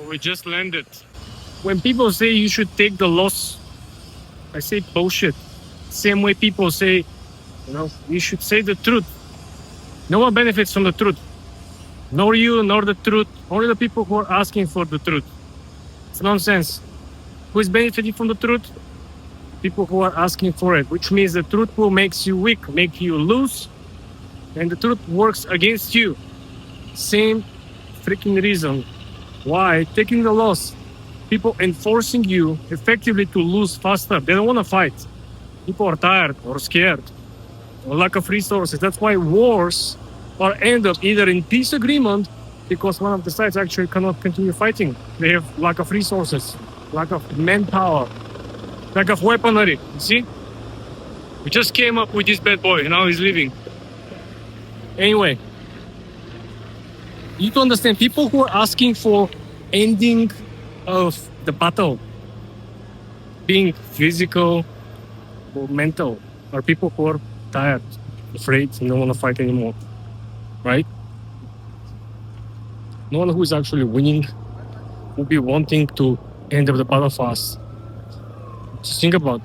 We just landed. When people say you should take the loss, I say bullshit. Same way people say, you should say the truth. No one benefits from the truth. Nor you, nor the truth. Only the people who are asking for the truth. It's nonsense. Who is benefiting from the truth? People who are asking for it, which means the truth will make you weak, make you lose, and the truth works against you. Same freaking reason why taking the loss, people enforcing you effectively to lose faster. They don't want to fight. People are tired or scared or lack of resources. That's why wars are end up either in peace agreement because one of the sides actually cannot continue fighting. They have lack of resources, lack of manpower, lack of weaponry. You see? We just came up with this bad boy. Now he's leaving. Anyway, you need to understand people who are asking for ending of the battle, being physical or mental, are people who are tired, afraid, and don't want to fight anymore. Right? No one who is actually winning will be wanting to end up the battle fast. Just think about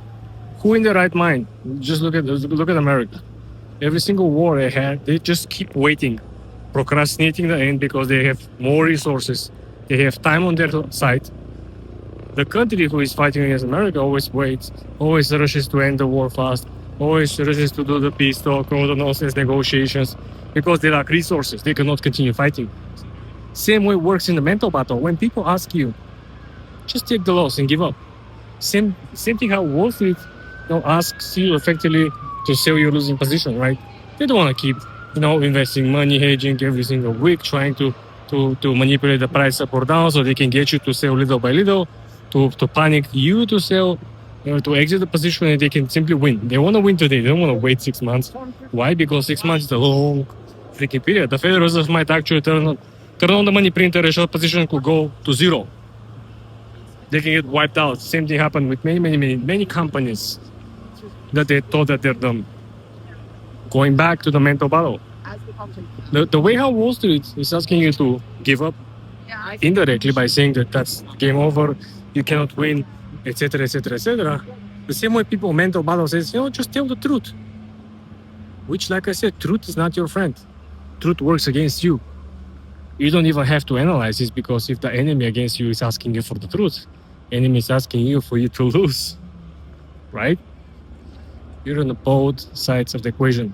who in their right mind. Just look at America. Every single war they had, they just keep waiting, procrastinating the end because they have more resources. They have time on their side. The country who is fighting against America always waits, always rushes to end the war fast, always rushes to do the peace talk, all the nonsense negotiations, because they lack resources. They cannot continue fighting. Same way works in the mental battle. When people ask you, just take the loss and give up. Same thing how Wall Street asks you effectively to sell your losing position, right? They don't want to keep, investing money, hedging every single week, trying to manipulate the price up or down so they can get you to sell little by little, to panic you to sell, to exit the position, and they can simply win. They want to win today. They don't want to wait 6 months. Why? Because 6 months is a long freaking period. The Federal Reserve might actually turn on the money printer, a short position could go to zero. They can get wiped out. Same thing happened with many companies that they thought that they're done. Going back to the mental battle. The way how Wall Street is asking you to give up indirectly by saying that that's game over, you cannot win, etc., etc., etc. The same way people mental battle says, just tell the truth. Which, like I said, truth is not your friend. Truth works against you. You don't even have to analyze this because if the enemy against you is asking you for the truth, enemy is asking you for you to lose, right? You're on both sides of the equation.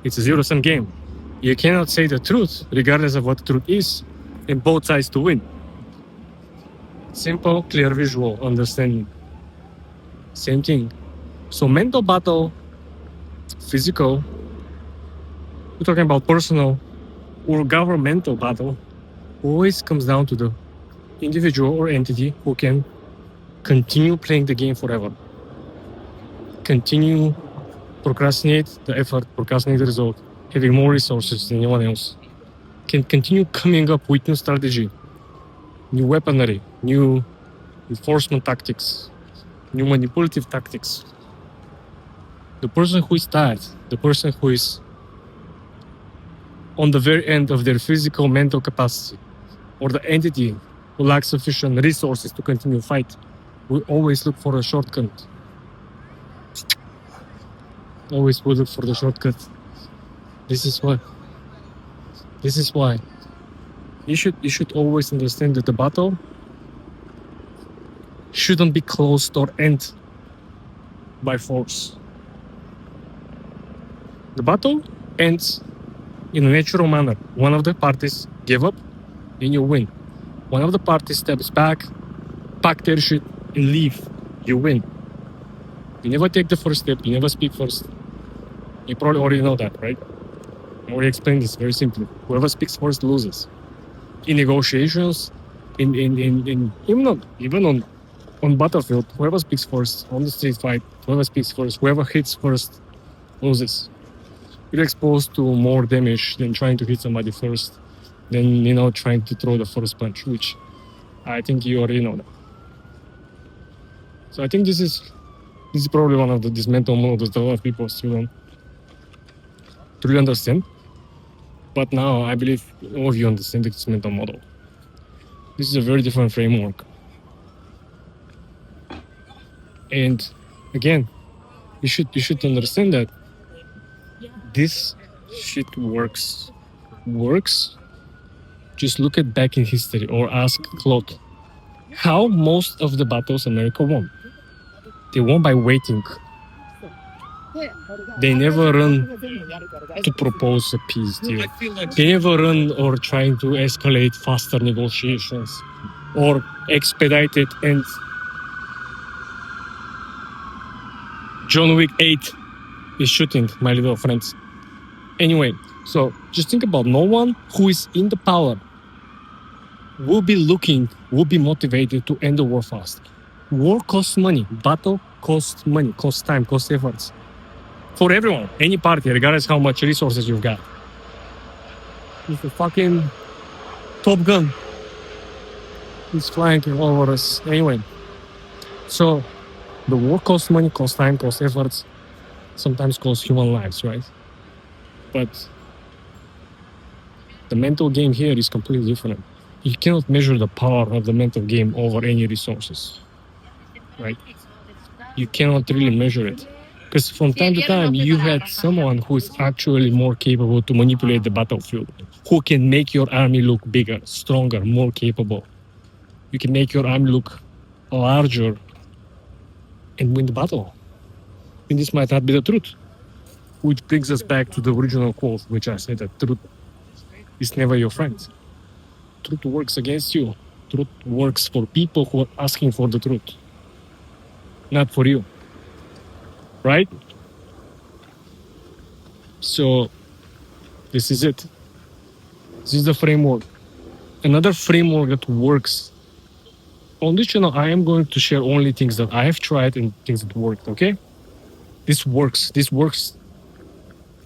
It's a zero-sum game. You cannot say the truth, regardless of what the truth is, and both sides to win. Simple, clear visual understanding. Same thing. So mental battle, physical, we're talking about personal or governmental battle, always comes down to the individual or entity who can continue playing the game forever. Continue procrastinate the effort, procrastinate the result, having more resources than anyone else. Can continue coming up with new strategy, new weaponry, new enforcement tactics, new manipulative tactics. The person who is tired, the person who is on the very end of their physical, mental capacity, or the entity who lacks sufficient resources to continue fight, will always look for a shortcut. Always will look for the shortcut. This is why you should always understand that the battle shouldn't be closed or end by force. The battle ends in a natural manner. One of the parties give up and you win. One of the parties steps back, pack their shit and leave. You win. You never take the first step. You never speak first. You probably already know that, right? I already explained this very simply. Whoever speaks first loses. In negotiations, even on battlefield, whoever speaks first on the street fight, whoever speaks first, whoever hits first loses. You're exposed to more damage than trying to hit somebody first, than trying to throw the first punch, which I think you already know that. So I think this is probably one of these mental models that a lot of people still don't truly understand. But now I believe all of you understand this mental model. This is a very different framework. And again, you should understand that this shit works. Just look at back in history or ask Claude. How most of the battles America won? They won by waiting. They never run to propose a peace deal. They never run or trying to escalate faster negotiations or expedite it. And John Wick 8 is shooting, my little friends. Anyway, so just think about no one who is in the power will be motivated to end the war fast. War costs money. Battle costs money, costs time, costs efforts. For everyone, any party, regardless how much resources you've got. If a fucking Top Gun is flying over us. Anyway, so the war costs money, costs time, costs efforts, sometimes costs human lives, right? But the mental game here is completely different. You cannot measure the power of the mental game over any resources, right? You cannot really measure it. Because from time to time, you had someone who is actually more capable to manipulate the battlefield, who can make your army look bigger, stronger, more capable. You can make your army look larger and win the battle. And this might not be the truth. Which brings us back to the original quote, which I said that truth is never your friend. Truth works against you. Truth works for people who are asking for the truth, not for you. Right? So this is it. This is the framework. Another framework that works. On this channel, I am going to share only things that I have tried and things that worked, okay? This works. This works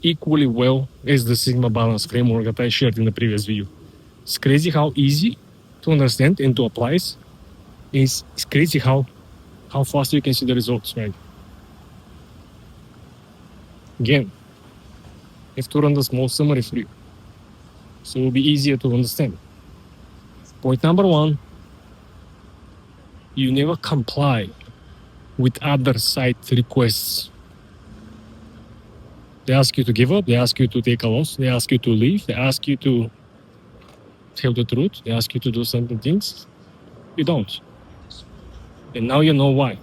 equally well as the Sigma balance framework that I shared in the previous video. It's crazy how easy to understand and to apply it. It's crazy how fast you can see the results, right? Again, I have to run the small summary for you, so it will be easier to understand. Point number one, you never comply with other side requests. They ask you to give up, they ask you to take a loss, they ask you to leave, they ask you to tell the truth, they ask you to do certain things. You don't. And now you know why.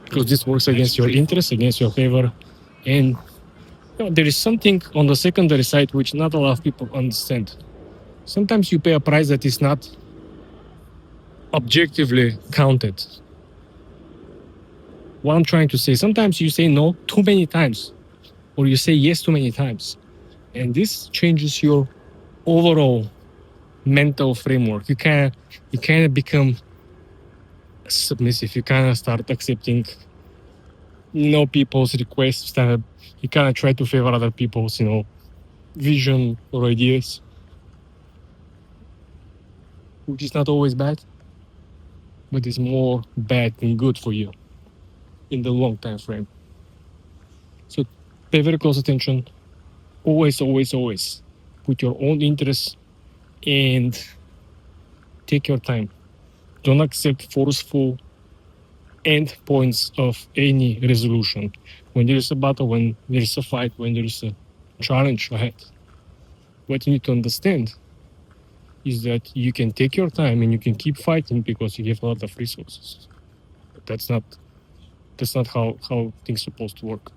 Because this works against your interest, against your favor. And there is something on the secondary side which not a lot of people understand. Sometimes you pay a price that is not objectively counted. What I'm trying to say, sometimes you say no too many times, or you say yes too many times. And this changes your overall mental framework. You kind of become submissive. You kind of start accepting people's requests. You kind of try to favor other people's, vision or ideas, which is not always bad, but it's more bad than good for you in the long time frame. So pay very close attention. Always, always, always put your own interests and take your time. Don't accept forceful end points of any resolution. When there is a battle, when there is a fight, when there is a challenge ahead, what you need to understand is that you can take your time and you can keep fighting because you have a lot of resources. That's not how things are supposed to work.